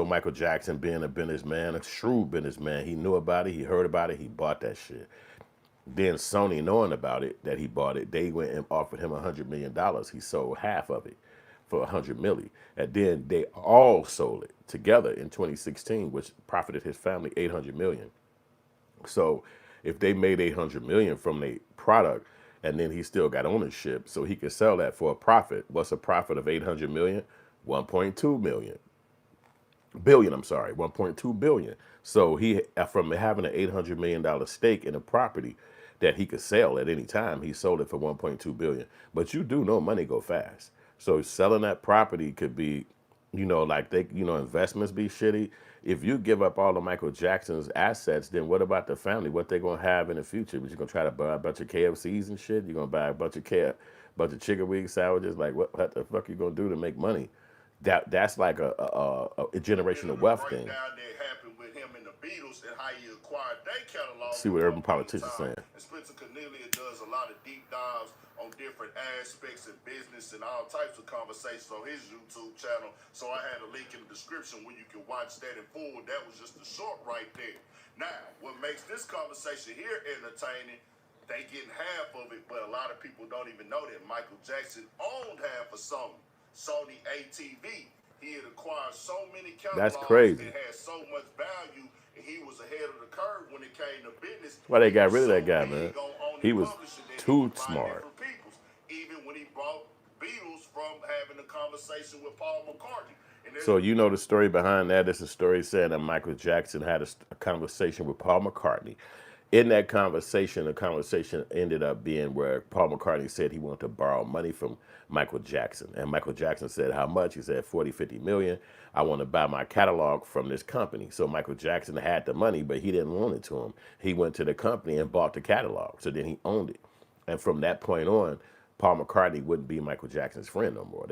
Michael Jackson being a businessman, a shrewd businessman, he knew about it, he heard about it, he bought that shit. Then Sony, knowing about it, that he bought it, they went and offered him $100 million. He sold half of it for $100 million, and then they all sold it together in 2016, which profited his family $800 million. So if they made $800 million from the product, and then he still got ownership, so he could sell that for a profit. What's a profit of $800 million? 1.2 million billion. I'm sorry, 1.2 billion. So he, from having an $800 million stake in a property that he could sell at any time, he sold it for 1.2 billion. But you do know money go fast. So selling that property could be, like investments be shitty. If you give up all of Michael Jackson's assets, then what about the family? What they gonna have in the future? But you gonna try to buy a bunch of KFCs and shit? You gonna buy a bunch of chicken wing sandwiches? Like what the fuck you gonna do to make money? That's like a generational wealth thing. Breakdown that happened with him and the Beatles and how he acquired their catalog. See what urban politicians saying. And Spencer Cornelia does a lot of deep dives on different aspects of business and all types of conversations on his YouTube channel. So I had a link in the description where you can watch that in full. That was just a short right there. Now, what makes this conversation here entertaining, they getting half of it, but a lot of people don't even know that Michael Jackson owned half of Sony ATV. He had acquired so many catalogs. That's crazy. It had so much value, and he was ahead of the curve when it came to business. Why they got rid of that guy, man? He was too smart. Even when he brought Beatles from having a conversation with Paul McCartney. So you know the story behind that. It's a story saying that Michael Jackson had a conversation with Paul McCartney. In that conversation, the conversation ended up being where Paul McCartney said he wanted to borrow money from Michael Jackson. And Michael Jackson said, how much? He said, 40, 50 million. I want to buy my catalog from this company. So Michael Jackson had the money, but he didn't loan it to him. He went to the company and bought the catalog. So then he owned it. And from that point on, Paul McCartney wouldn't be Michael Jackson's friend no more.